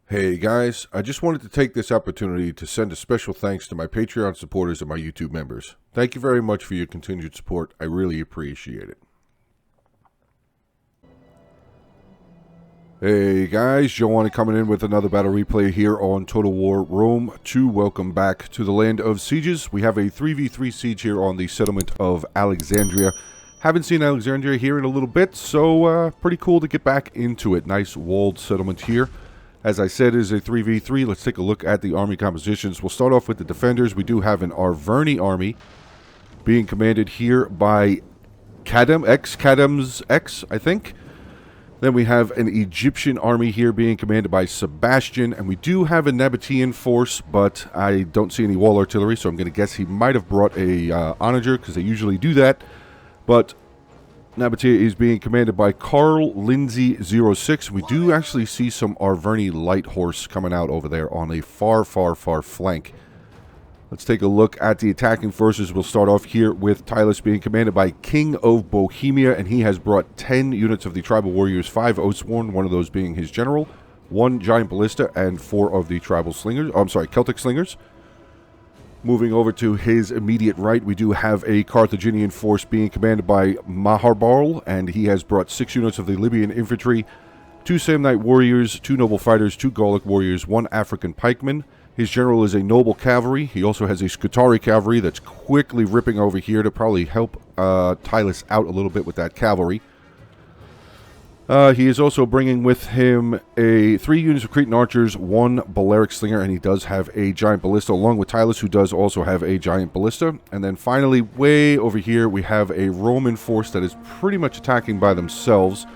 Hey guys, I just wanted to take this opportunity to send a special thanks to my Patreon supporters and my YouTube members. Thank you very much for your continued support. I really appreciate it. Hey guys, Joe Onit coming in with another battle replay here on Total War Rome 2. Welcome back to the land of sieges. We have a 3v3 siege here on the settlement of Alexandria. Haven't seen Alexandria here in a little bit, so pretty cool to get back into it. Nice walled settlement here. As I said, it is a 3v3. Let's take a look at the army compositions. We'll start off with the defenders. We do have an Arverni army being commanded here by Cadam's X, I think. Then we have an Egyptian army here being commanded by Sebastian. And we do have a Nabatean force, but I don't see any wall artillery, so I'm going to guess he might have brought a onager, because they usually do that. But Nabatea is being commanded by Carl Lindsay 06. We do actually see some Arverni light horse coming out over there on a far flank. Let's take a look at the attacking forces. We'll start off here with Tylus being commanded by King of Bohemia, and he has brought 10 units of the tribal warriors, 5 Oathsworn, one of those being his general, 1 giant ballista, and 4 of the tribal slingers. Oh, I'm sorry, Celtic slingers. Moving over to his immediate right, we do have a Carthaginian force being commanded by Maharbarl, and he has brought 6 units of the Libyan infantry, 2 Samnite warriors, 2 noble fighters, 2 Gallic warriors, 1 African pikeman. His general is a noble cavalry. He also has a Scutari cavalry that's quickly ripping over here to probably help Tylus out a little bit with that cavalry. He is also bringing with him 3 units of Cretan archers, 1 Balearic slinger, and he does have a giant ballista, along with Tylus, who does also have a giant ballista. And then finally, way over here, we have a Roman force that is pretty much attacking by themselves.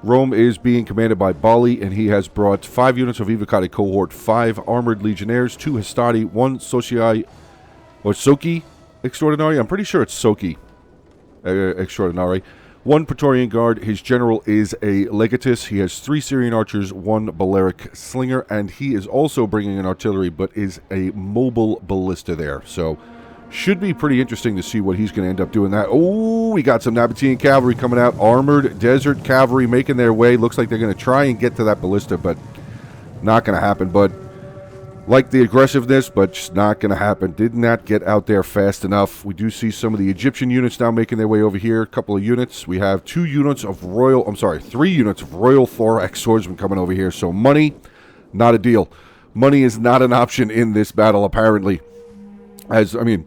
Rome is being commanded by Bali, and he has brought 5 units of Evocati cohort, 5 armored legionnaires, 2 Hastati, 1 Soki Extraordinary. I'm pretty sure it's Soki Extraordinary. 1 Praetorian Guard. His general is a Legatus. He has 3 Syrian archers, 1 Balearic slinger, and he is also bringing an artillery, but is a mobile ballista there. So, should be pretty interesting to see what he's going to end up doing that. Oh, we got some Nabatean cavalry coming out. Armored desert cavalry making their way. Looks like they're going to try and get to that ballista, but not going to happen. But like the aggressiveness, but just not going to happen. Did not get out there fast enough. We do see some of the Egyptian units now making their way over here. A couple of units. We have 3 units of Royal Thorax Swordsmen coming over here. So money, not a deal. Money is not an option in this battle, apparently.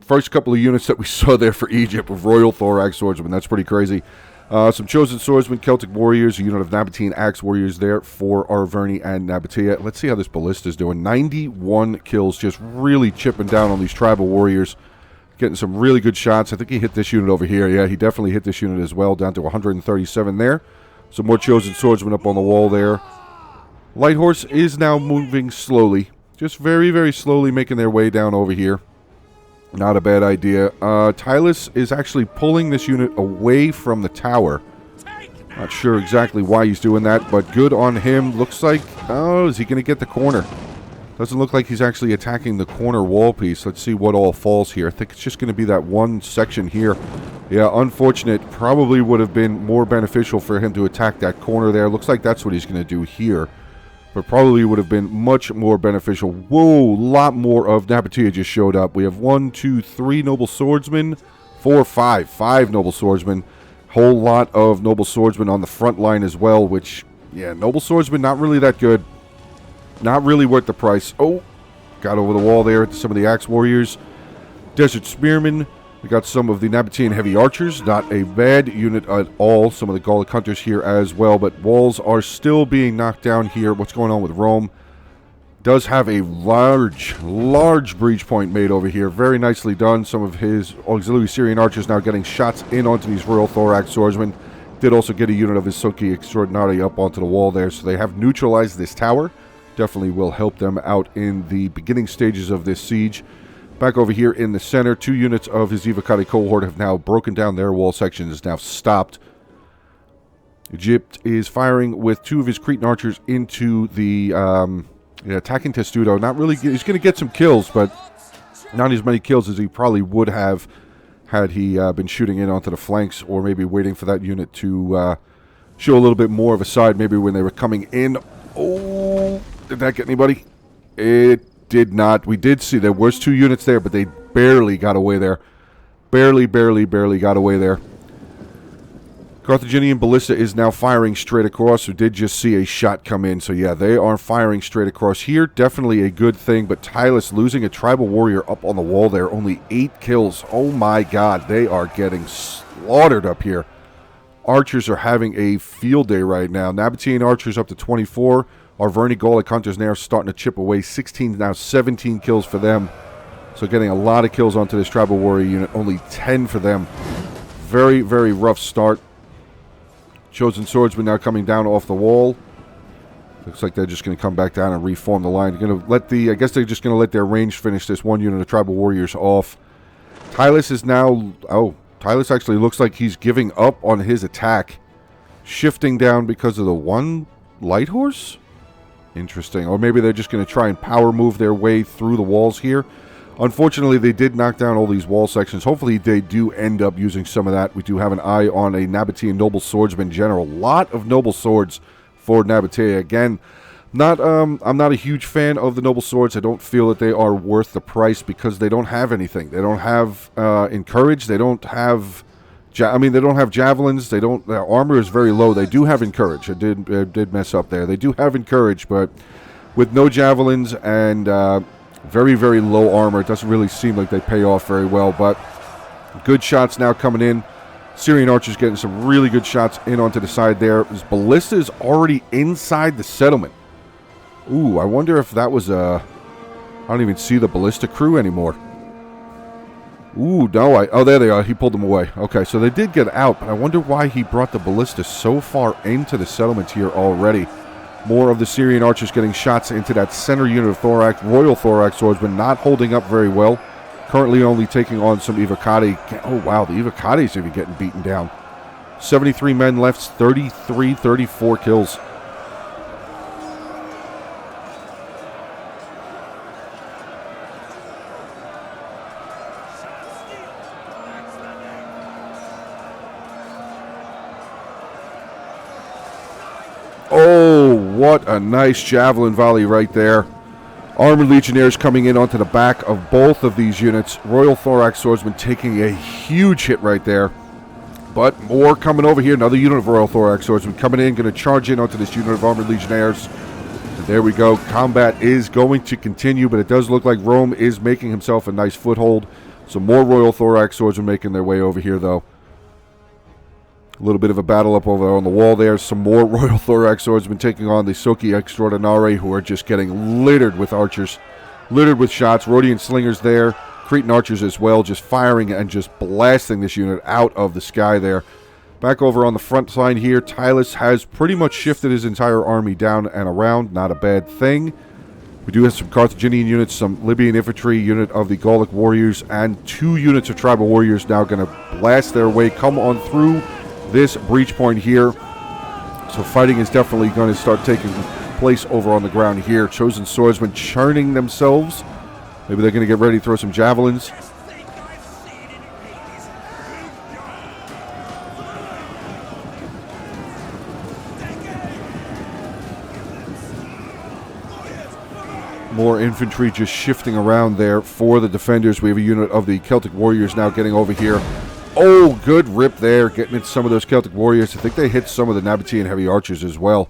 First couple of units that we saw there for Egypt with Royal Thorax Swordsmen. That's pretty crazy. Some chosen swordsmen, Celtic warriors, a unit of Nabatean axe warriors there for Arverni and Nabatea. Let's see how this ballista is doing. 91 kills, just really chipping down on these tribal warriors. Getting some really good shots. I think he hit this unit over here. Yeah, he definitely hit this unit as well, down to 137 there. Some more chosen swordsmen up on the wall there. Light horse is now moving slowly. Just very slowly making their way down over here. Not a bad idea. Tylus is actually pulling this unit away from the tower. Not sure exactly why he's doing that, but good on him. Looks like... Oh, is he going to get the corner? Doesn't look like he's actually attacking the corner wall piece. Let's see what all falls here. I think it's just going to be that one section here. Yeah, unfortunate. Probably would have been more beneficial for him to attack that corner there. Looks like that's what he's going to do here. But probably would have been much more beneficial. Whoa, a lot more of Nabatea just showed up. We have 1, 2, 3 noble swordsmen. 4, 5. 5 noble swordsmen. Whole lot of noble swordsmen on the front line as well, which, yeah, noble swordsmen, not really that good. Not really worth the price. Oh, got over the wall there to some of the axe warriors. Desert spearmen. We got some of the Nabatean heavy archers. Not a bad unit at all. Some of the Gallic hunters here as well. But walls are still being knocked down here. What's going on with Rome? Does have a large breach point made over here. Very nicely done. Some of his auxiliary Syrian archers now getting shots in onto these Royal Thorax Swordsmen. Did also get a unit of his Soki Extraordinary up onto the wall there. So they have neutralized this tower. Definitely will help them out in the beginning stages of this siege. Back over here in the center, 2 units of his Evocati cohort have now broken down. Their wall section is now stopped. Egypt is firing with 2 of his Cretan archers into the attacking Testudo. Not really. He's going to get some kills, but not as many kills as he probably would have had he been shooting in onto the flanks, or maybe waiting for that unit to show a little bit more of a side, maybe when they were coming in. Oh, Did that get anybody? It did not. We did see there was 2 units there, but they barely got away there. Barely got away there. Carthaginian ballista is now firing straight across. We did just see a shot come in. So yeah, they are firing straight across here. Definitely a good thing. But Tylus losing a tribal warrior up on the wall there. Only 8 kills. Oh my god. They are getting slaughtered up here. Archers are having a field day right now. Nabatean archers up to 24. Our Verni Gallic hunters now starting to chip away. 16, now 17 kills for them. So getting a lot of kills onto this tribal warrior unit. Only 10 for them. Very rough start. Chosen swordsmen now coming down off the wall. Looks like they're just going to come back down and reform the line. They're going to let I guess they're just going to let their range finish this one unit of tribal warriors off. Tylus is now... Oh, Tylus actually looks like he's giving up on his attack. Shifting down because of the one light horse? Interesting. Or maybe they're just going to try and power move their way through the walls here. Unfortunately, they did knock down all these wall sections. Hopefully, they do end up using some of that. We do have an eye on a Nabatean noble swordsman general. A lot of noble swords for Nabatea. Again, I'm not a huge fan of the noble swords. I don't feel that they are worth the price because they don't have anything. They don't have encourage. They don't have... they don't have javelins. They don't... Their armor is very low. They do have encourage. I did mess up there. They do have encourage, but with no javelins and... very low armor. It doesn't really seem like they pay off very well, but good shots now coming in. Syrian archers getting some really good shots in onto the side there. This ballista is already inside the settlement. Ooh, I wonder if that was I don't even see the ballista crew anymore. Ooh, no, oh, there they are. He pulled them away. Okay, so they did get out, but I wonder why he brought the ballista so far into the settlement here already. More of the Syrian archers getting shots into that center unit of Thorax. Royal Thorax swordsmen not holding up very well. Currently only taking on some Evocati. Oh, wow, the Evocatis even getting beaten down. 73 men left, 34 kills. Oh, what a nice javelin volley right there. Armored Legionnaires coming in onto the back of both of these units. Royal Thorax Swordsman taking a huge hit right there. But more coming over here. Another unit of Royal Thorax Swordsman coming in. Going to charge in onto this unit of Armored Legionnaires. And there we go. Combat is going to continue, but it does look like Rome is making himself a nice foothold. Some more Royal Thorax Swordsmen making their way over here, though. A little bit of a battle up over on the wall there. Some more Royal Thorax Swordsmen taking on the Soki Extraordinari, who are just getting littered with archers. Littered with shots. Rhodian Slingers there. Cretan archers as well, just firing and just blasting this unit out of the sky there. Back over on the front line here, Tylus has pretty much shifted his entire army down and around. Not a bad thing. We do have some Carthaginian units, some Libyan infantry, unit of the Gallic warriors, and 2 units of tribal warriors now going to blast their way, come on through this breach point here. So fighting is definitely going to start taking place over on the ground here. Chosen swordsmen churning themselves. Maybe they're going to get ready to throw some javelins. More infantry just shifting around there for the defenders. We have a unit of the Celtic warriors now getting over here. Oh, good rip there, getting into some of those Celtic warriors. I think they hit some of the Nabatean heavy archers as well.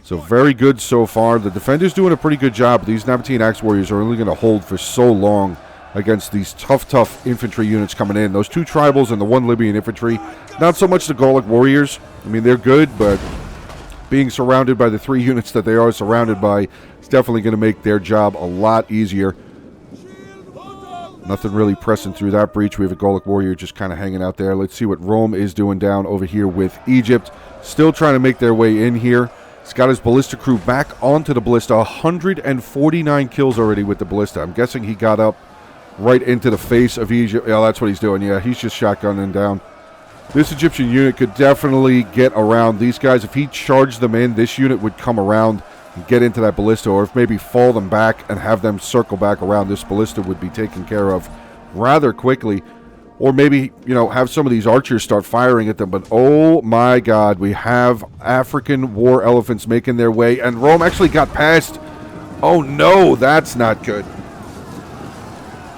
So very good so far. The defenders doing a pretty good job. These Nabatean axe warriors are only going to hold for so long against these tough infantry units coming in. Those 2 tribals and the 1 Libyan infantry. Not so much the Gallic warriors. I mean, they're good, but being surrounded by the 3 units that they are surrounded by is definitely going to make their job a lot easier. Nothing really pressing through that breach. We have a Gallic warrior just kind of hanging out there. Let's see what Rome is doing down over here with Egypt. Still trying to make their way in here. He's got his ballista crew back onto the ballista. 149 kills already with the ballista. I'm guessing he got up right into the face of Egypt. Yeah, that's what he's doing. Yeah, he's just shotgunning down. This Egyptian unit could definitely get around these guys. If he charged them in, this unit would come around and get into that ballista, or if maybe fall them back and have them circle back around, this ballista would be taken care of rather quickly. Or maybe, have some of these archers start firing at them. But oh my god, we have African war elephants making their way, and Rome actually got past Oh no, that's not good.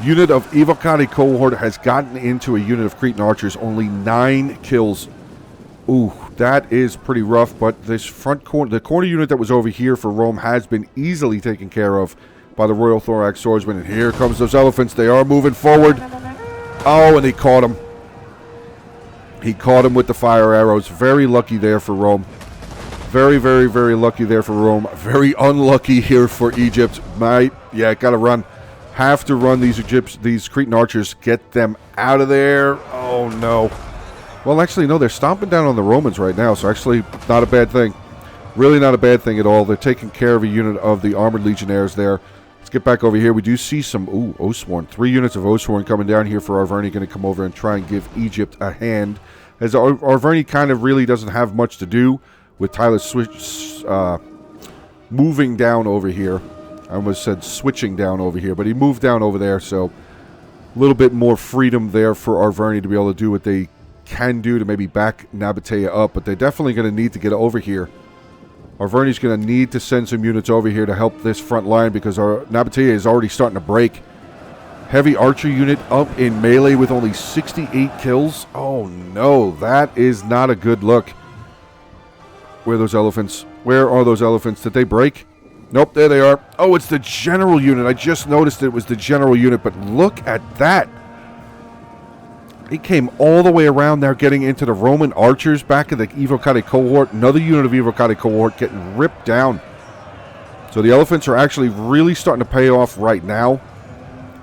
Unit of Evocati cohort has gotten into a unit of Cretan archers. Only 9 kills. Ooh, that is pretty rough, but this front corner, the corner unit that was over here for Rome has been easily taken care of by the Royal Thorax Swordsman. And here comes those elephants. They are moving forward. Oh, and he caught him. He caught him with the fire arrows. Very lucky there for Rome. Very, very, very lucky there for Rome. Very unlucky here for Egypt. Yeah, gotta run. Have to run these Cretan archers. Get them out of there. Oh, no. Well, actually, no, they're stomping down on the Romans right now, so actually not a bad thing. Really not a bad thing at all. They're taking care of a unit of the armored legionnaires there. Let's get back over here. We do see some, Osworn. 3 units of Osworn coming down here for Arverni. Going to come over and try and give Egypt a hand. As Arverni kind of really doesn't have much to do with Tyler moving down over here. I almost said switching down over here, but he moved down over there, so a little bit more freedom there for Arverni to be able to do what they can do to maybe back Nabatea up, but they're definitely going to need to get over here. Arverni's going to need to send some units over here to help this front line because our Nabatea is already starting to break. Heavy archer unit up in melee with only 68 kills. Oh no, that is not a good look. Where are those elephants? Where are those elephants? Did they break? Nope, there they are. Oh, it's the general unit. I just noticed it was the general unit, but look at that. He came all the way around there getting into the Roman archers back in the Evocati cohort. Another unit of Evocati cohort getting ripped down. So the elephants are actually really starting to pay off right now.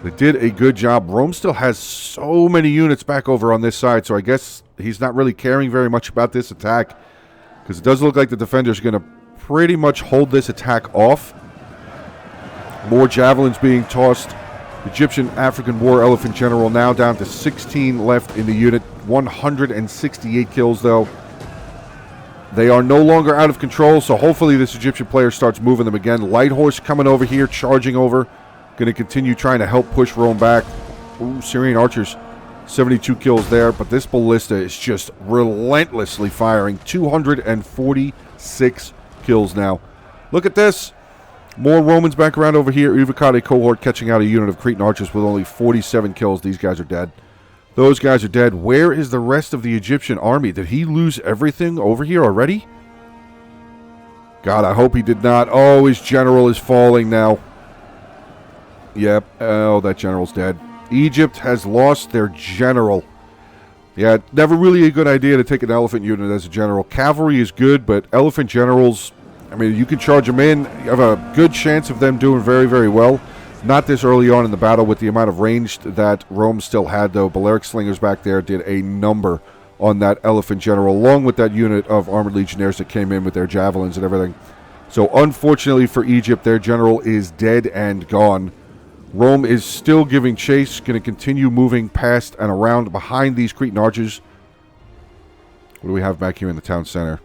They did a good job. Rome still has so many units back over on this side, so I guess he's not really caring very much about this attack because it does look like the defenders are going to pretty much hold this attack off. More javelins being tossed. Egyptian African War Elephant General now down to 16 left in the unit. 168 kills, though. They are no longer out of control, so hopefully this Egyptian player starts moving them again. Light Horse coming over here, charging over. Going to continue trying to help push Rome back. Ooh, Syrian archers. 72 kills there, but this ballista is just relentlessly firing. 246 kills now. Look at this. More Romans back around over here. Evocati cohort catching out a unit of Cretan archers with only 47 kills. These guys are dead. Those guys are dead. Where is the rest of the Egyptian army? Did he lose everything over here already? God, I hope he did not. Oh, his general is falling now. Yep. Oh, that general's dead. Egypt has lost their general. Yeah, never really a good idea to take an elephant unit as a general. Cavalry is good, but elephant generals, I mean, you can charge them in. You have a good chance of them doing very, very well. Not this early on in the battle with the amount of range that Rome still had, though. Balearic slingers back there did a number on that elephant general, along with that unit of armored legionnaires that came in with their javelins and everything. So, unfortunately for Egypt, their general is dead and gone. Rome is still giving chase, going to continue moving past and around behind these Cretan archers. What do we have back here in the town center?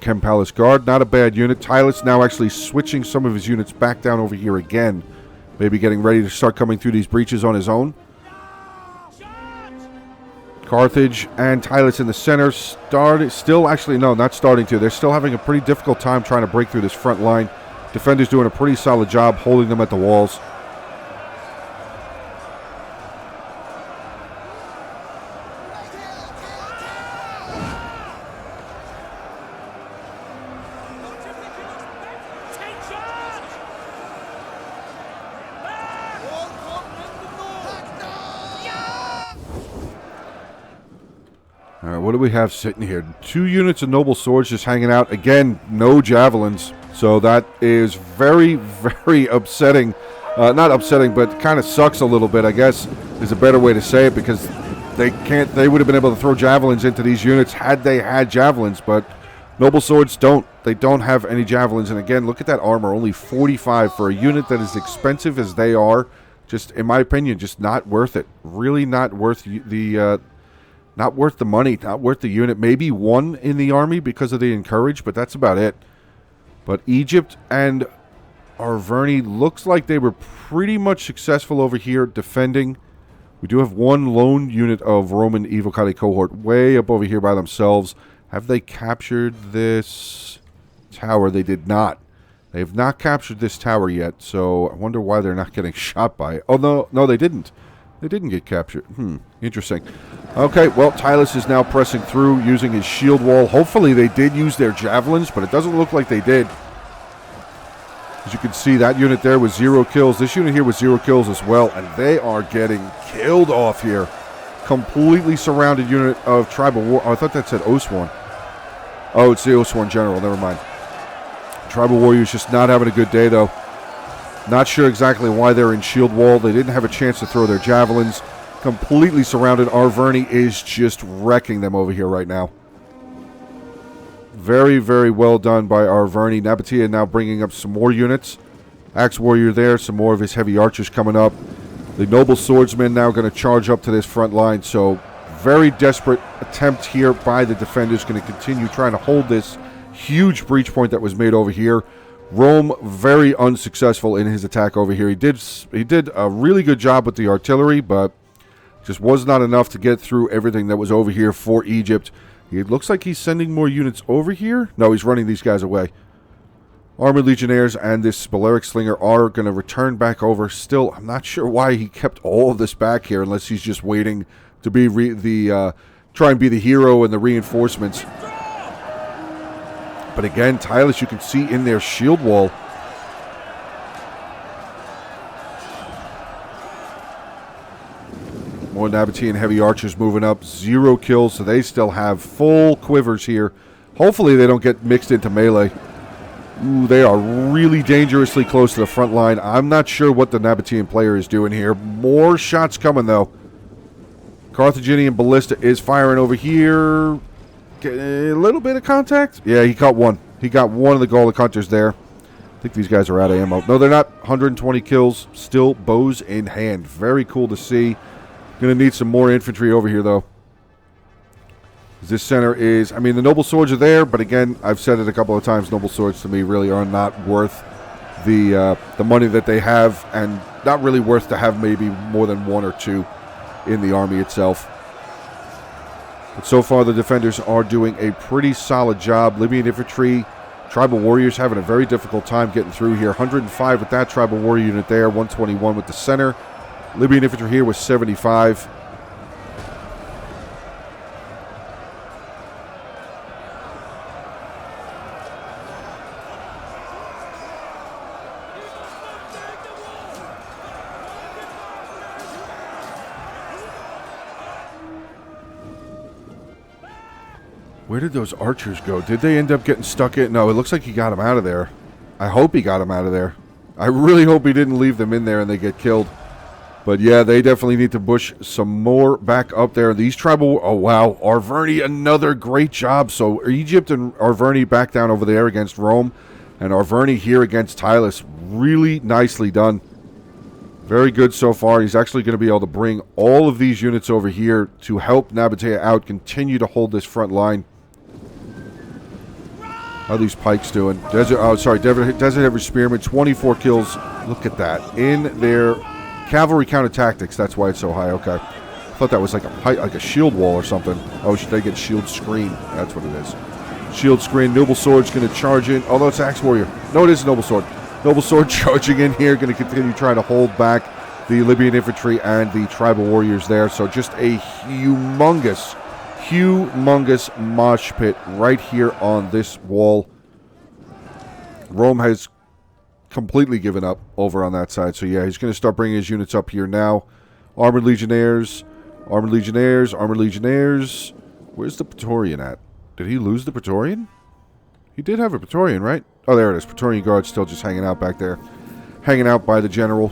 Chem Palace Guard, not a bad unit. Tylus now actually switching some of his units back down over here again. Maybe getting ready to start coming through these breaches on his own. Carthage and Tylus in the center. Not starting to. They're still having a pretty difficult time trying to break through this front line. Defenders doing a pretty solid job holding them at the walls. What do we have sitting here? 2 units of noble swords just hanging out. Again, no javelins. So that is very, very upsetting. Not upsetting, but kind of sucks a little bit, I guess, is a better way to say it, because they would have been able to throw javelins into these units had they had javelins, but noble swords don't. They don't have any javelins. And again, look at that armor, only 45 for a unit that is expensive as they are. Just, in my opinion, just not worth it. Really not worth the not worth the money, not worth the unit. Maybe 1 in the army because of the encourage, but that's about it. But Egypt and Arverni looks like they were pretty much successful over here defending. We do have 1 lone unit of Roman Evocati cohort way up over here by themselves. Have they captured this tower? They did not. They've not captured this tower yet, so I wonder why they're not getting shot by it. Oh, no, they didn't. They didn't get captured. Interesting. Okay, well, Tylus is now pressing through using his shield wall. Hopefully they did use their javelins, but it doesn't look like they did. As you can see, that unit there was 0 kills. This unit here was 0 kills as well, and they are getting killed off here. Completely surrounded unit of Tribal War. Oh, I thought that said Osworn. Oh, it's the Osworn General. Never mind. Tribal Warriors just not having a good day, though. Not sure exactly why they're in shield wall. They didn't have a chance to throw their javelins. Completely surrounded. Arverni is just wrecking them over here right now. Very, very well done by Arverni. Nabatea now bringing up some more units. Axe Warrior there. Some more of his heavy archers coming up. The Noble Swordsman now going to charge up to this front line. So, very desperate attempt here by the defenders. Going to continue trying to hold this huge breach point that was made over here. Rome very unsuccessful in his attack over here. He did a really good job with the artillery, but just was not enough to get through everything that was over here for Egypt. It looks like he's sending more units over here. No, he's running these guys away. Armored Legionnaires and this Balearic Slinger are going to return back over. Still, I'm not sure why he kept all of this back here, unless he's just waiting to be try and be the hero and the reinforcements. But again, Tylus, you can see in their shield wall. More Nabatean heavy archers moving up. 0 kills, so they still have full quivers here. Hopefully they don't get mixed into melee. Ooh, they are really dangerously close to the front line. I'm not sure what the Nabatean player is doing here. More shots coming, though. Carthaginian Ballista is firing over here. A little bit of contact. Yeah, he caught one. He got one of the Gallic Hunters there. I think these guys are out of ammo. No, they're not. 120 kills. Still bows in hand. Very cool to see. Going to need some more infantry over here, though. This center is... I mean, the Noble Swords are there, but again, I've said it a couple of times, Noble Swords to me really are not worth the money that they have, and not really worth to have maybe more than 1 or 2 in the army itself. But so far, the defenders are doing a pretty solid job. Libyan infantry, Tribal Warriors having a very difficult time getting through here. 105 with that Tribal Warrior unit there. 121 with the center. Libyan infantry here was 75. Where did those archers go? Did they end up getting stuck in? No, it looks like he got them out of there. I hope he got them out of there. I really hope he didn't leave them in there and they get killed. But yeah, they definitely need to push some more back up there. These tribal... Oh, wow. Arverni, another great job. So Egypt and Arverni back down over there against Rome. And Arverni here against Tylus. Really nicely done. Very good so far. He's actually going to be able to bring all of these units over here to help Nabatea out. Continue to hold this front line. How are these pikes doing? Desert Heavy Spearmen, 24 kills. Look at that. In their cavalry counter tactics. That's why it's so high. Okay. I thought that was like a shield wall or something. Oh, should they get shield screen? That's what it is. Shield screen. Noble Sword's going to charge in. Although it's Axe Warrior. No, it is Noble Sword. Noble Sword charging in here. Going to continue trying to hold back the Libyan infantry and the Tribal Warriors there. So just a humongous mosh pit right here on this wall. Rome has completely given up over on that side. So yeah, he's going to start bringing his units up here now. Armored Legionnaires. Armored Legionnaires. Armored Legionnaires. Where's the Praetorian at? Did he lose the Praetorian? He did have a Praetorian, right? Oh, there it is. Praetorian Guard still just hanging out back there. Hanging out by the general.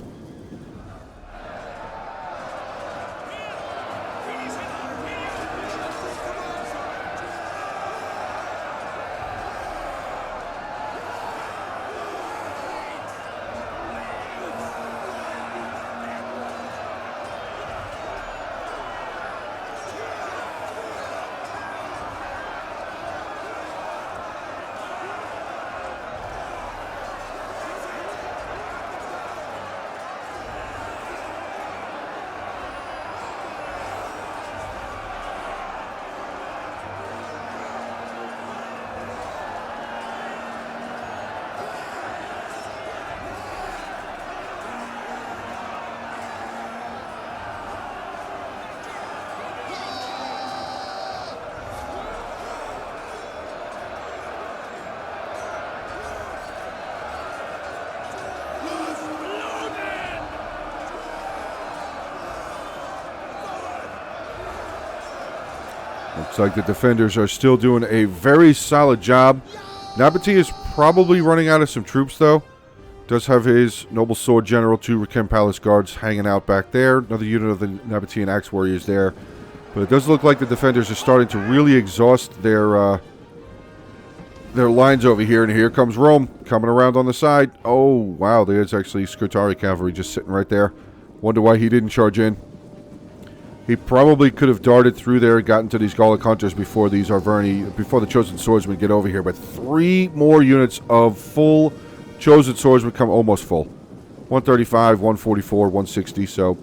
Looks like the defenders are still doing a very solid job. Nabatea is probably running out of some troops, though. Does have his Noble Sword General, 2 Rakem Palace Guards hanging out back there. Another unit of the Nabatean Axe Warriors there. But it does look like the defenders are starting to really exhaust their lines over here. And here comes Rome coming around on the side. Oh, wow. There's actually Scutari Cavalry just sitting right there. Wonder why he didn't charge in. He probably could have darted through there and gotten to these Gallic Hunters before these Arverni, before the Chosen Swordsmen get over here. But 3 more units of full Chosen Swordsmen come almost full. 135, 144, 160. So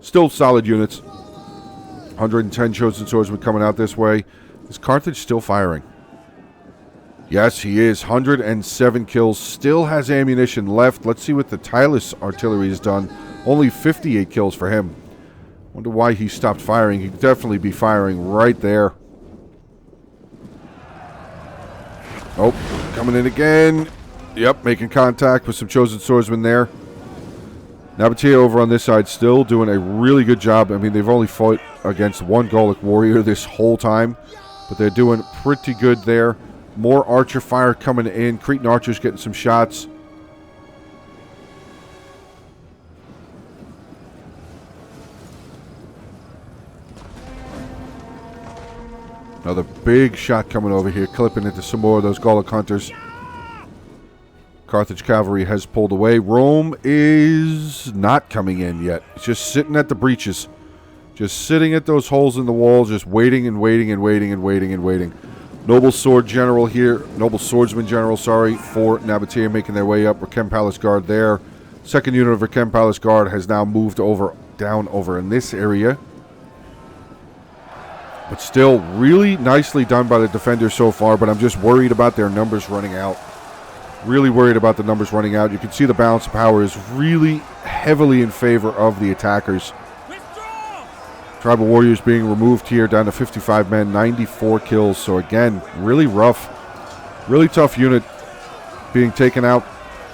still solid units. 110 Chosen Swordsmen coming out this way. Is Carthage still firing? Yes, he is. 107 kills. Still has ammunition left. Let's see what the Tylus artillery has done. Only 58 kills for him. Wonder why he stopped firing. He'd definitely be firing right there. Oh, coming in again. Yep, making contact with some Chosen Swordsmen there. Nabatea over on this side still doing a really good job. I mean, they've only fought against 1 Gallic warrior this whole time, but they're doing pretty good there. More archer fire coming in. Cretan archers getting some shots. Another big shot coming over here, clipping into some more of those Gallic hunters. Carthage cavalry has pulled away. Rome is not coming in yet. It's just sitting at the breaches. Just sitting at those holes in the wall, just waiting and waiting and waiting and waiting and waiting. Noble Sword General here, Noble Swordsman General, sorry, for Nabatea making their way up. Rakem Palace Guard there. Second unit of Rakem Palace Guard has now moved over, down over in this area. But still, really nicely done by the defenders so far, but I'm just worried about their numbers running out. Really worried about the numbers running out. You can see the balance of power is really heavily in favor of the attackers. Withdraw! Tribal Warriors being removed here, down to 55 men, 94 kills. So again, really rough, really tough unit being taken out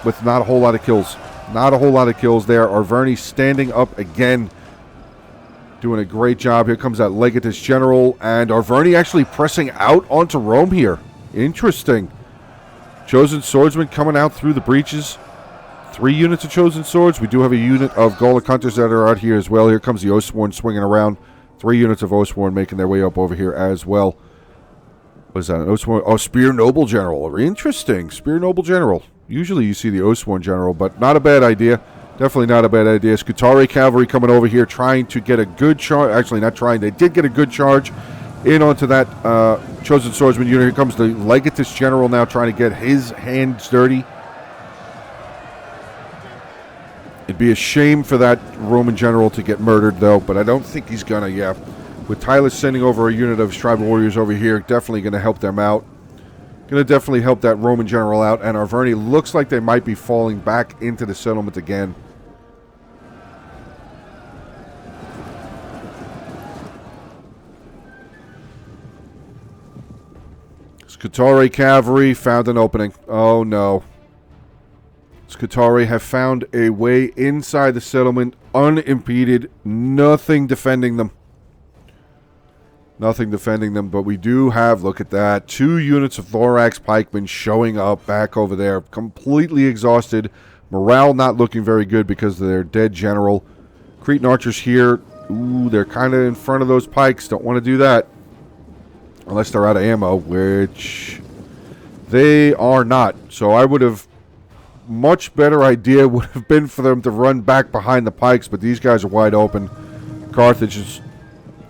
with not a whole lot of kills. Not a whole lot of kills there. Arverni standing up again. Doing a great job. Here comes that Legatus General. And Arverni actually pressing out onto Rome here. Interesting. Chosen Swordsmen coming out through the breaches. 3 units of Chosen Swords. We do have a unit of Gallic Hunters that are out here as well. Here comes the Oathsworn swinging around. 3 units of Oathsworn making their way up over here as well. What is that? An Oathsworn? Oh, Spear Noble General. Interesting. Spear Noble General. Usually you see the Oathsworn General, but not a bad idea. Definitely not a bad idea. Scutari Cavalry coming over here trying to get a good charge. Actually, not trying. They did get a good charge in onto that Chosen Swordsman unit. Here comes the Legatus General now trying to get his hands dirty. It'd be a shame for that Roman general to get murdered, though, but I don't think he's going to, yeah. With Tylus sending over a unit of tribal warriors over here, definitely going to help them out. Going to definitely help that Roman general out. And Arverni looks like they might be falling back into the settlement again. Scutari Cavalry found an opening. Oh, no. Scutari have found a way inside the settlement, unimpeded. Nothing defending them. Nothing defending them, but we do have, look at that, 2 units of Thorax Pikemen showing up back over there. Completely exhausted. Morale not looking very good because of their dead general. Cretan archers here. Ooh, they're kind of in front of those pikes. Don't want to do that. Unless they're out of ammo, which they are not. So I would have, much better idea would have been for them to run back behind the pikes, but these guys are wide open. Carthage is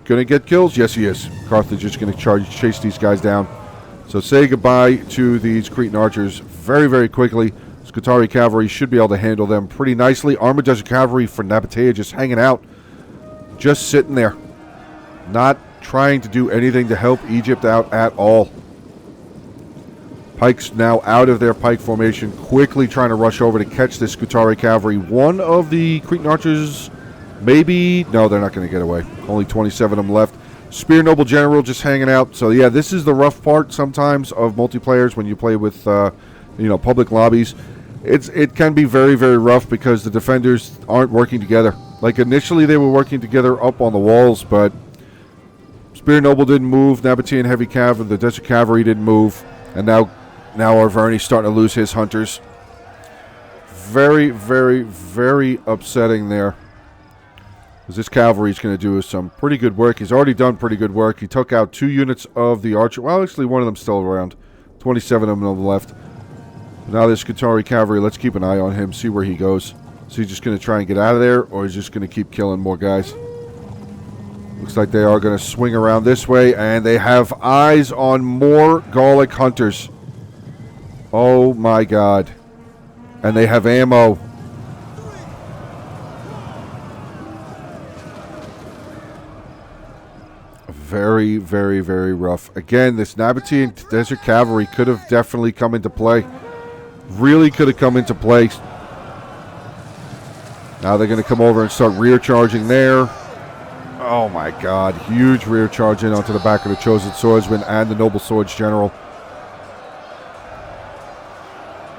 going to get kills. Yes, he is. Carthage is going to chase these guys down. So say goodbye to these Cretan archers very, very quickly. Scutari Cavalry should be able to handle them pretty nicely. Armitage Cavalry for Nabatea just hanging out. Just sitting there. Not trying to do anything to help Egypt out at all. Pikes now out of their pike formation, quickly trying to rush over to catch this Scutari Cavalry. One of the Cretan archers, maybe, no, they're not going to get away. Only 27 of them left. Spear Noble General just hanging out. So yeah, this is the rough part sometimes of multiplayers when you play with, public lobbies. It can be very, very rough because the defenders aren't working together. Like initially they were working together up on the walls, but Spear Noble didn't move. Nabatean Heavy Cav, the Desert Cavalry didn't move. And now Arverni's starting to lose his hunters. Very, very, very upsetting there. Because this cavalry is going to do some pretty good work. He's already done pretty good work. He took out 2 units of the archer. Well, actually, one of them's still around. 27 of them on the left. Now this Skitarii cavalry, let's keep an eye on him, see where he goes. Is he just going to try and get out of there, or is he just going to keep killing more guys? Looks like they are going to swing around this way, and they have eyes on more Gallic hunters. Oh my god. And they have ammo. Very, very, very rough. Again, this Nabatean Desert Cavalry could have definitely come into play. Really could have come into play. Now they're going to come over and start rear charging there. Oh my god. Huge rear charge in onto the back of the Chosen Swordsman and the Noble Swords General.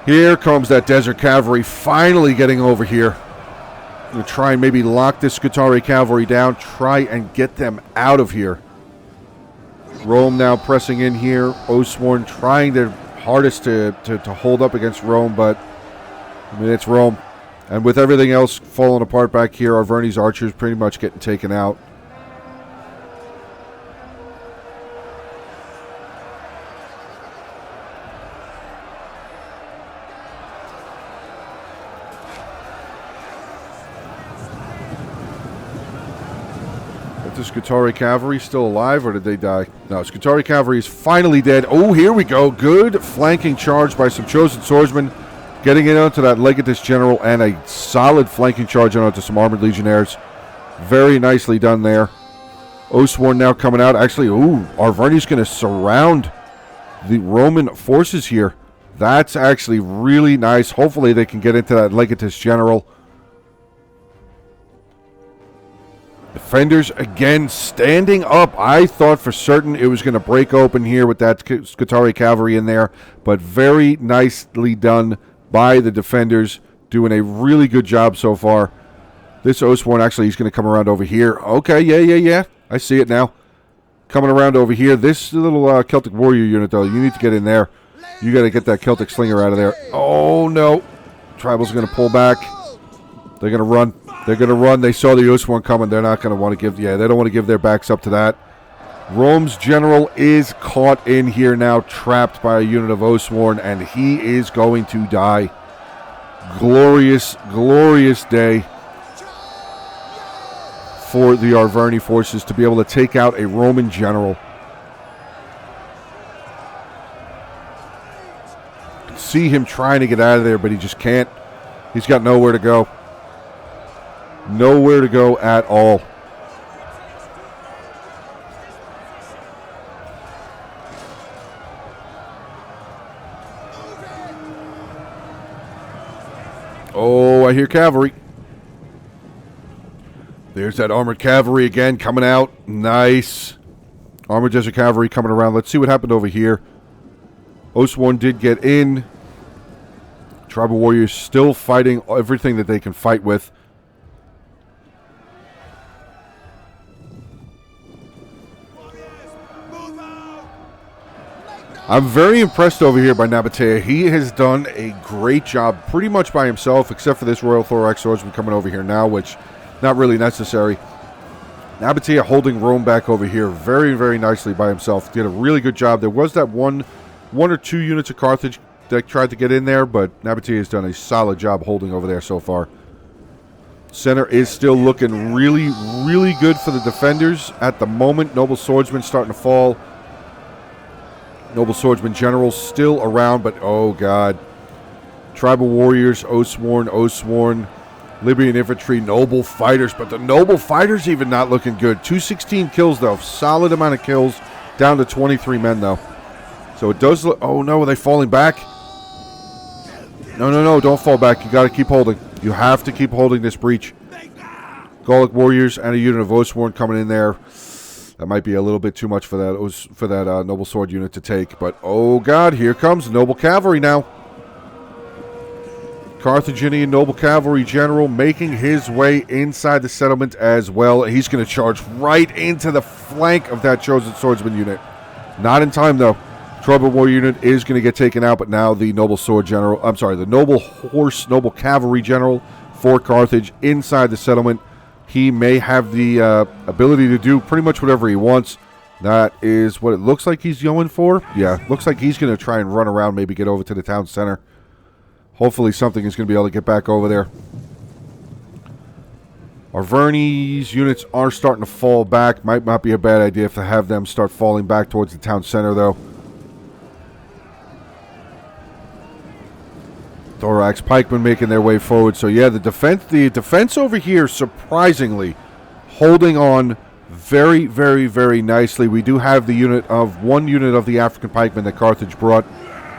Here comes that Desert Cavalry finally getting over here. Going to try and maybe lock this Skitarii Cavalry down. Try and get them out of here. Rome now pressing in here. Oathsworn trying their hardest to hold up against Rome, but I mean, it's Rome. And with everything else falling apart back here, Arverni's archers pretty much getting taken out. The Skitarii Cavalry still alive, or did they die? No, Skitarii Cavalry is finally dead. Oh, here we go. Good flanking charge by some Chosen Swordsmen. Getting in onto that Legatus General, and a solid flanking charge onto some Armored Legionnaires. Very nicely done there. Oathsworn now coming out. Actually, ooh, Arverni's going to surround the Roman forces here. That's actually really nice. Hopefully they can get into that Legatus General. Defenders again standing up. I thought for certain it was going to break open here with that Skitarii Cavalry in there, but very nicely done by the defenders, doing a really good job so far. This Oathsworn, actually, he's going to come around over here. Okay, yeah. I see it now. Coming around over here. This little Celtic Warrior unit, though, you need to get in there. You got to get that Celtic Slinger out of there. Oh, no. Tribal's going to pull back. They're going to run. They're going to run. They saw the Oathsworn coming. They're not going to want to give... Yeah, they don't want to give their backs up to that. Rome's general is caught in here now, trapped by a unit of Oathsworn, and he is going to die. Glorious, glorious day for the Arverni forces to be able to take out a Roman general. See him trying to get out of there, but he just can't. He's got nowhere to go. Nowhere to go at all. Oh, I hear cavalry. There's that armored cavalry again coming out. Nice. Armored Desert Cavalry coming around. Let's see what happened over here. Oathsworn did get in. Tribal Warriors still fighting everything that they can fight with. I'm very impressed over here by Nabatea. He has done a great job pretty much by himself, except for this Royal Thorax Swordsman coming over here now, which not really necessary. Nabatea holding Rome back over here very, very nicely by himself. Did a really good job. There was that one or two units of Carthage that tried to get in there, but Nabatea has done a solid job holding over there so far. Center is still looking really, really good for the defenders at the moment. Noble Swordsman starting to fall. Noble Swordsman General still around, but oh god. Tribal Warriors, Oathsworn, Libyan Infantry, Noble Fighters, but the Noble Fighters even not looking good. 216 kills though, solid amount of kills, down to 23 men though. So it does look, oh no, are they falling back? No, don't fall back, you gotta keep holding. You have to keep holding this breach. Gallic Warriors and a unit of Oathsworn coming in there. That might be a little bit too much for that Noble Sword unit to take. But, oh, God, here comes Noble Cavalry now. Carthaginian noble cavalry general making his way inside the settlement as well. He's going to charge right into the flank of that chosen swordsman unit. Not in time, though. Trouble war unit is going to get taken out, but now the noble sword general, I'm sorry, the noble noble cavalry general for Carthage inside the settlement. He may have the ability to do pretty much whatever he wants. That is what it looks like he's going for. Yeah, looks like he's going to try and run around, maybe get over to the town center. Hopefully something is going to be able to get back over there. Arverni's units are starting to fall back. Might not be a bad idea if to have them start falling back towards the town center, though. Thorax pikemen making their way forward. So yeah, the defense over here, surprisingly, holding on very, very, very nicely. We do have one unit of the African pikemen that Carthage brought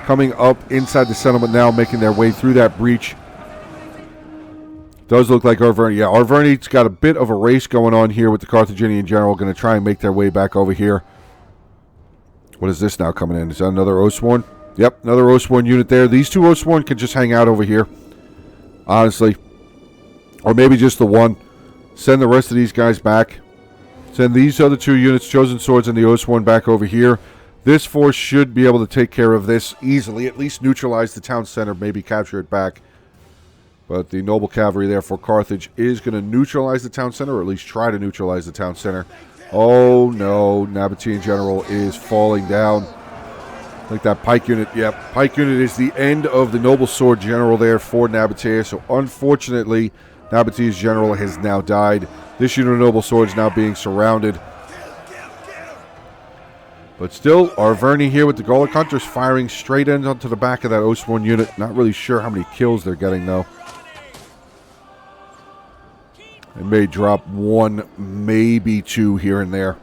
coming up inside the settlement now, making their way through that breach. Does look like Arverni. Yeah, Arverni's got a bit of a race going on here with the Carthaginian general. Going to try and make their way back over here. What is this now coming in? Is that another Oathsworn? Yep, another Oathsworn unit there. These two Oathsworn can just hang out over here, honestly. Or maybe just the one. Send the rest of these guys back. Send these other two units, Chosen Swords and the Oathsworn, back over here. This force should be able to take care of this easily. At least neutralize the town center, maybe capture it back. But the noble cavalry there for Carthage is going to neutralize the town center, or at least try to neutralize the town center. Oh no, Nabatean general is falling down. Like that pike unit. Yep, pike unit is the end of the noble sword general there for Nabatea. So unfortunately, Nabatea's general has now died. This unit of noble swords now being surrounded. But still, Arverni here with the Gallic Hunters firing straight in onto the back of that Oathsworn unit. Not really sure how many kills they're getting, though. It may drop one, maybe two here and there.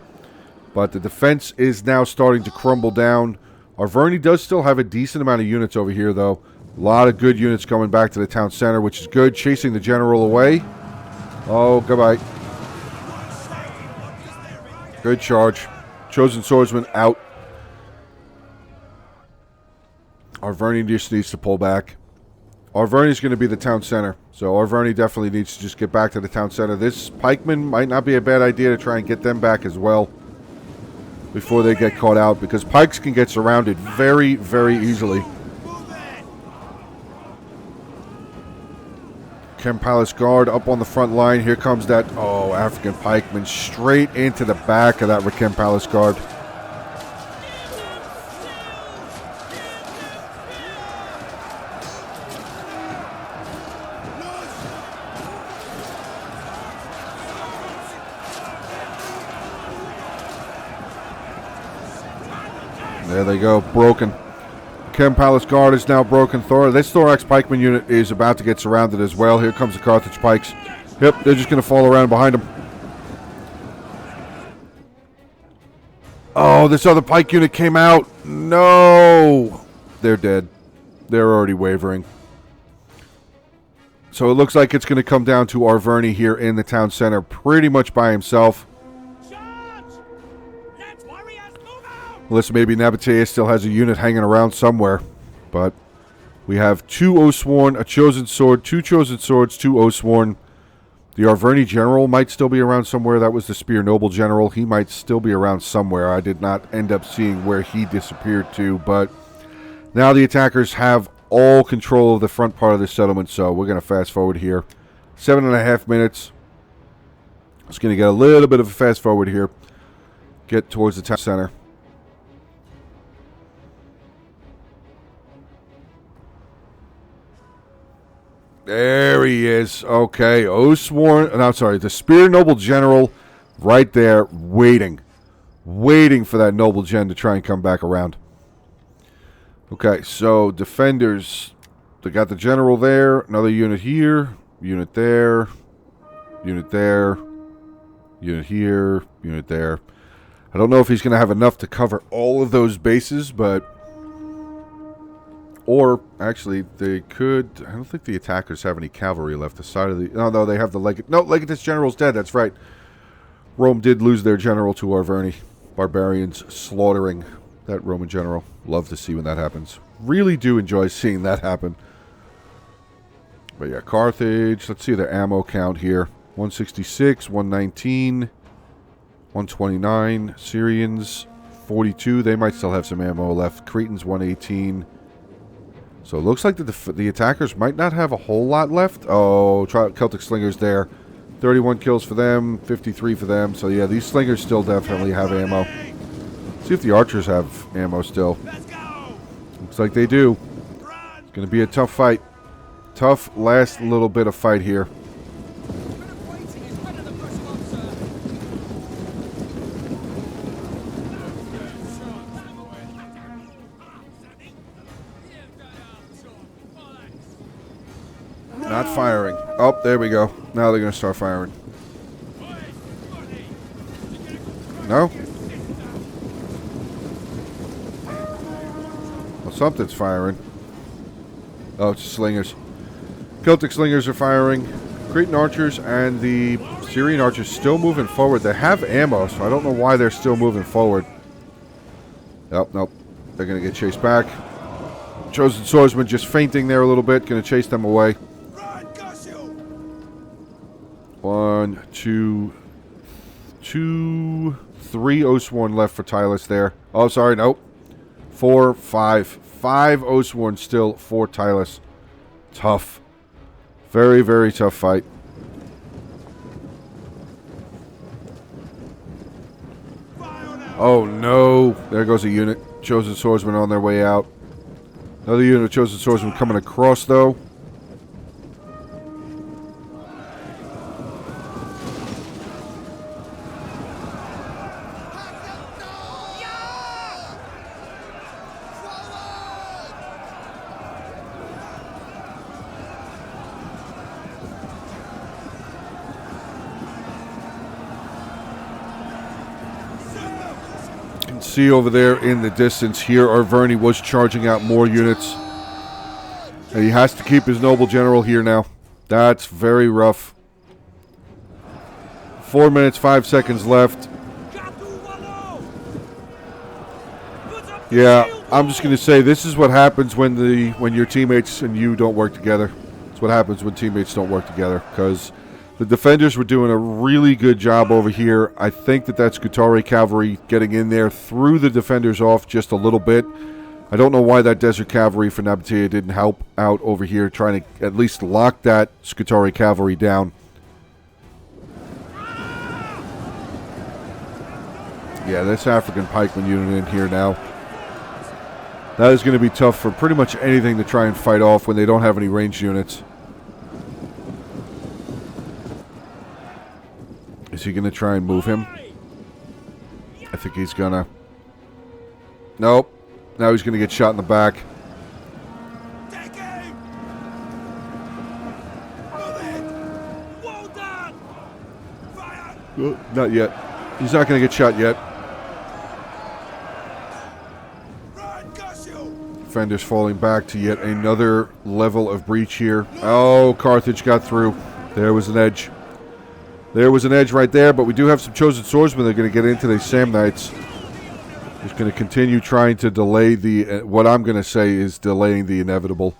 But the defense is now starting to crumble down. Arverni does still have a decent amount of units over here, though. A lot of good units coming back to the town center, which is good. Chasing the general away. Oh, goodbye. Good charge. Chosen swordsman out. Arverni just needs to pull back. Arverni is going to be the town center. So Arverni definitely needs to just get back to the town center. This pikeman might not be a bad idea to try and get them back as well before they get caught out, because pikes can get surrounded very, very easily. Chem Palace Guard up on the front line. Here comes that, African pikeman straight into the back of that Chem Palace Guard. There they go, broken. Chem Palace Guard is now broken. This Thorax pikeman unit is about to get surrounded as well. Here comes the Carthage pikes. Yep, they're just going to fall around behind them. Oh, this other pike unit came out. No! They're dead. They're already wavering. So it looks like it's going to come down to Arverni here in the town center pretty much by himself. Unless maybe Nabatea still has a unit hanging around somewhere. But we have two Oathsworn, a Chosen Sword, two Chosen Swords, two Oathsworn. The Arverni General might still be around somewhere. That was the Spear Noble General. He might still be around somewhere. I did not end up seeing where he disappeared to. But now the attackers have all control of the front part of the settlement. So we're going to fast forward here. 7.5 minutes. It's going to get a little bit of a fast forward here. Get towards the town center. There he is. Okay, Oathsworn. No, sorry, the Spear Noble General right there waiting. Waiting for that Noble Gen to try and come back around. Okay, so defenders. They got the General there. Another unit here. Unit there. Unit there. Unit here. Unit there. I don't know if he's going to have enough to cover all of those bases, but... Or, actually, they could... I don't think the attackers have any cavalry left. The side of the... No, they have the Legate... No, Legatus General's dead. That's right. Rome did lose their general to Arverni. Barbarians slaughtering that Roman general. Love to see when that happens. Really do enjoy seeing that happen. But yeah, Carthage. Let's see their ammo count here. 166, 119, 129. Syrians, 42. They might still have some ammo left. Cretans, 118. So it looks like the attackers might not have a whole lot left. Oh, Celtic Slingers there. 31 kills for them, 53 for them. So yeah, these Slingers still definitely have ammo. See if the Archers have ammo still. Looks like they do. It's going to be a tough fight. Tough last little bit of fight here. Not firing. Oh, there we go. Now they're going to start firing. No? Well, something's firing. Oh, it's Slingers. Celtic Slingers are firing. Cretan Archers and the Syrian Archers still moving forward. They have ammo, so I don't know why they're still moving forward. Nope, nope. They're going to get chased back. Chosen Swordsman just fainting there a little bit. Going to chase them away. 1, 2, 3 Oathsworn left for Tylus there. Oh, sorry, nope. 4, 5. 5 Oathsworn still for Tylus. Tough. Very, very tough fight. Oh, no. There goes a unit. Chosen Swordsman on their way out. Another unit of Chosen Swordsman coming across, though. See over there in the distance here, Arverni was charging out more units. And he has to keep his noble general here now. That's very rough. 4 minutes, 5 seconds left. Yeah, I'm just going to say this is what happens when your teammates and you don't work together. It's what happens when teammates don't work together, because the defenders were doing a really good job over here. I think that's Scutari cavalry getting in there, threw the defenders off just a little bit. I don't know why that Desert Cavalry for Nabatea didn't help out over here, trying to at least lock that Scutari cavalry down. Yeah, this African pikeman unit in here now. That is going to be tough for pretty much anything to try and fight off when they don't have any ranged units. Is he going to try and move him? I think he's going to. Nope. Now he's going to get shot in the back. Oh, not yet. He's not going to get shot yet. Defenders falling back to yet another level of breach here. Oh, Carthage got through. There was an edge. There was an edge right there, but we do have some Chosen Swordsmen that are going to get into the Samnites. Just going to continue trying to delay the, what I'm going to say is delaying the inevitable.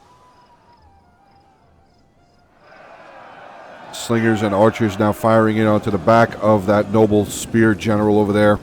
Slingers and Archers now firing in onto the back of that noble spear general over there.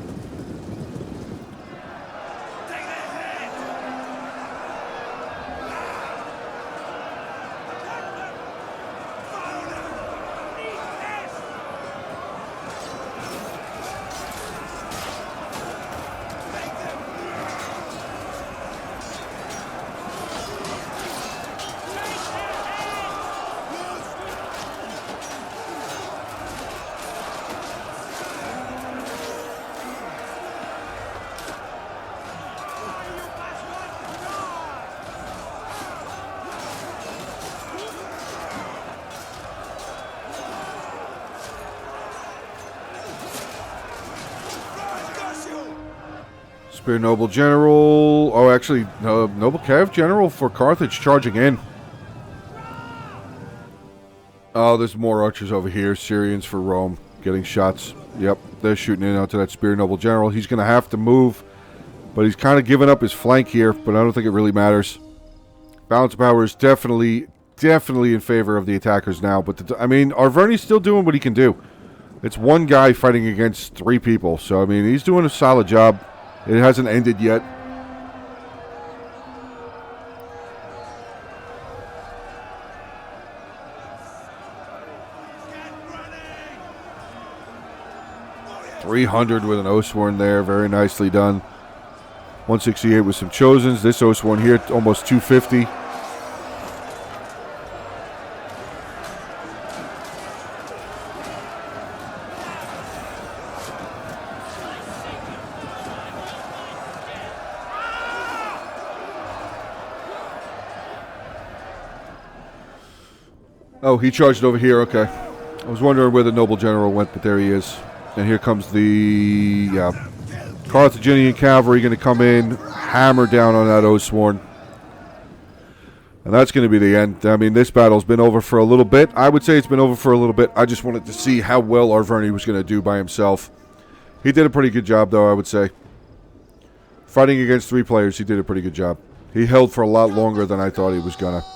Spear Noble General. Oh, actually, Noble Cav General for Carthage charging in. Oh, there's more archers over here. Syrians for Rome getting shots. Yep, they're shooting in onto that Spear Noble General. He's going to have to move, but he's kind of giving up his flank here, but I don't think it really matters. Balance of power is definitely definitely in favor of the attackers now. But, I mean, Arverni's still doing what he can do. It's one guy fighting against 3 people. So, I mean, he's doing a solid job. It hasn't ended yet. .300 with an Oathsworn there. Very nicely done. 168 with some Chosens. This Oathsworn here, almost 250. Oh, he charged over here. Okay. I was wondering where the Noble General went, but there he is. And here comes the Carthaginian cavalry going to come in, hammer down on that Oathsworn. And that's going to be the end. I mean, this battle's been over for a little bit. I would say it's been over for a little bit. I just wanted to see how well Arverni was going to do by himself. He did a pretty good job, though, I would say. Fighting against 3 players, he did a pretty good job. He held for a lot longer than I thought he was going to.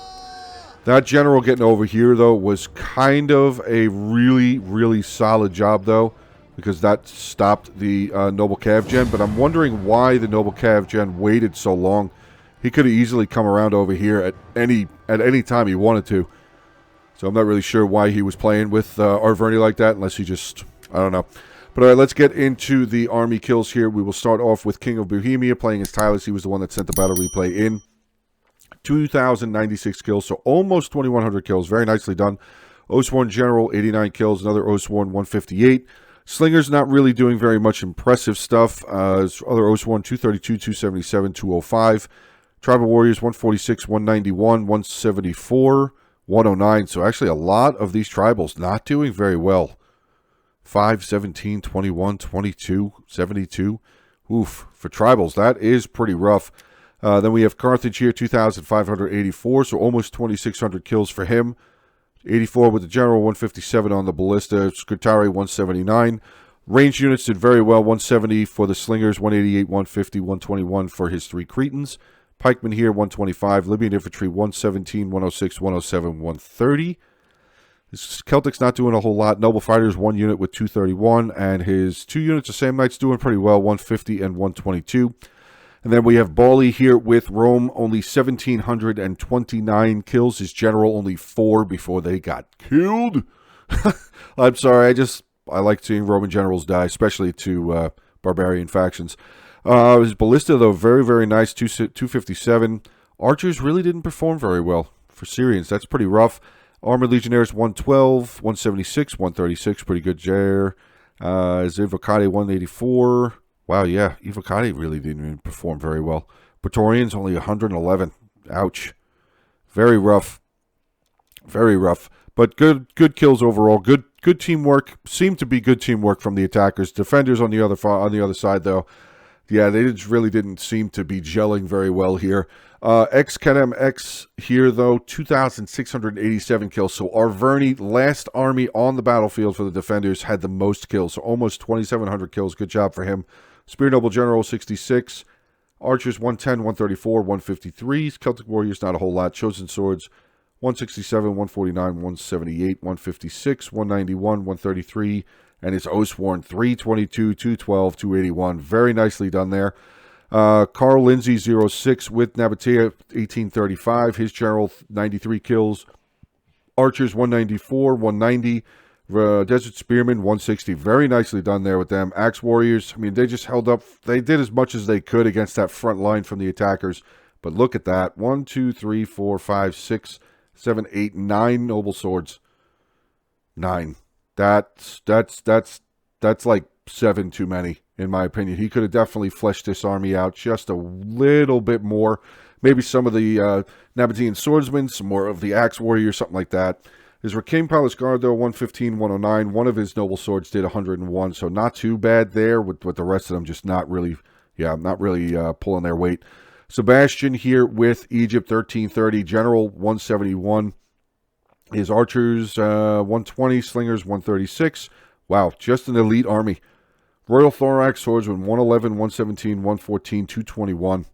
That general getting over here, though, was kind of a really, really solid job, though, because that stopped the Noble Cav Gen. But I'm wondering why the Noble Cav Gen waited so long. He could have easily come around over here at any time he wanted to. So I'm not really sure why he was playing with Arverni like that, unless he just, I don't know. But all right, let's get into the army kills here. We will start off with King of Bohemia playing as Tylus. He was the one that sent the battle replay in. 2,096 kills, so almost 2,100 kills. Very nicely done. Oathsworn General, 89 kills. Another Oathsworn, 158. Slinger's not really doing very much impressive stuff. Other Oathsworn, 232, 277, 205. Tribal Warriors, 146, 191, 174, 109. So actually a lot of these tribals not doing very well. 5, 17, 21, 22, 72. Oof. For tribals, that is pretty rough. Then we have Carthage here, 2,584, so almost 2,600 kills for him. 84 with the General, 157 on the Ballista. Scutari, 179. Range units did very well, 170 for the Slingers, 188, 150, 121 for his 3 Cretans. Pikemen here, 125. Libyan Infantry, 117, 106, 107, 130. This Celtic's not doing a whole lot. Noble Fighters, 1 unit with 231, and his 2 units of Sam Knights doing pretty well, 150 and 122. And then we have Bawley here with Rome, only 1,729 kills. His general, only 4 before they got killed. I'm sorry, I like seeing Roman generals die, especially to barbarian factions. His Ballista, though, very, very nice, 257. Archers really didn't perform very well for Syrians. That's pretty rough. Armored Legionnaires, 112, 176, 136, pretty good there. Zivocati, 184. Wow, yeah, Evocati really didn't even perform very well. Praetorians, only 111. Ouch. Very rough. Very rough. But good kills overall. Good teamwork. Seemed to be good teamwork from the attackers. Defenders on the other side, though. Yeah, they really didn't seem to be gelling very well here. Ex-Kenem X here, though, 2,687 kills. So Arverni, last army on the battlefield for the defenders, had the most kills. So almost 2,700 kills. Good job for him. Spear Noble General, 66. Archers, 110, 134, 153. Celtic Warriors, not a whole lot. Chosen Swords, 167, 149, 178, 156, 191, 133. And his Oathsworn, 322, 212, 281. Very nicely done there. Carl Lindsay, 06 with Nabatea, 1835. His general, 93 kills. Archers, 194, 190. Desert Spearmen, 160. Very nicely done there with them. Axe Warriors, I mean, they just held up. They did as much as they could against that front line from the attackers. But look at that. 1, 2, 3, 4, 5, 6, 7, 8, 9 Noble Swords. 9. That's like 7 too many, in my opinion. He could have definitely fleshed this army out just a little bit more. Maybe some of the Nabatean swordsmen, some more of the Axe Warriors, something like that. His Rakim Palace Guard, though, 115, 109. One of his Noble Swords did 101, so not too bad there, with the rest of them just not really pulling their weight. Sebastian here with Egypt, 1330. General, 171. His Archers, 120. Slingers, 136. Wow, just an elite army. Royal Thorax Swordsman, 111, 117, 114, 221.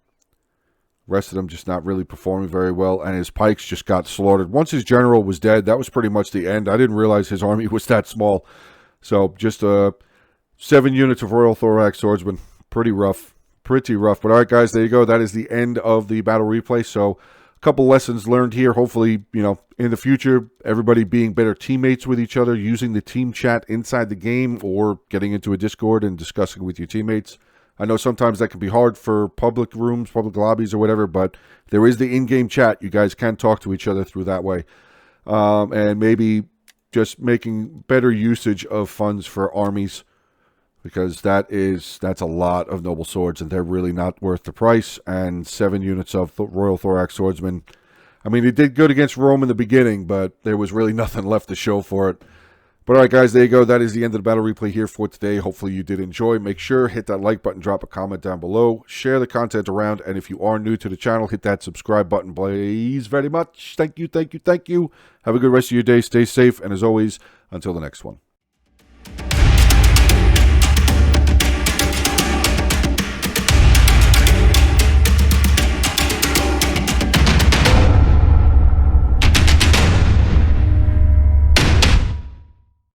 Rest of them just not really performing very well, and his pikes just got slaughtered. Once his general was dead, that was pretty much the end. I didn't realize his army was that small. So just 7 units of Royal Thorax Swordsman. Pretty rough. Pretty rough. But all right, guys, there you go. That is the end of the battle replay. So a couple lessons learned here. Hopefully, in the future, everybody being better teammates with each other, using the team chat inside the game or getting into a Discord and discussing with your teammates. I know sometimes that can be hard for public rooms, public lobbies or whatever, but there is the in-game chat. You guys can talk to each other through that way. And maybe just making better usage of funds for armies, because that's a lot of noble swords, and they're really not worth the price. And 7 units of Royal Thorax Swordsman. I mean, it did good against Rome in the beginning, but there was really nothing left to show for it. But all right, guys, there you go. That is the end of the battle replay here for today. Hopefully you did enjoy. Make sure, hit that like button, drop a comment down below, share the content around, and if you are new to the channel, hit that subscribe button, please, very much. Thank you, thank you, thank you. Have a good rest of your day. Stay safe, and as always, until the next one.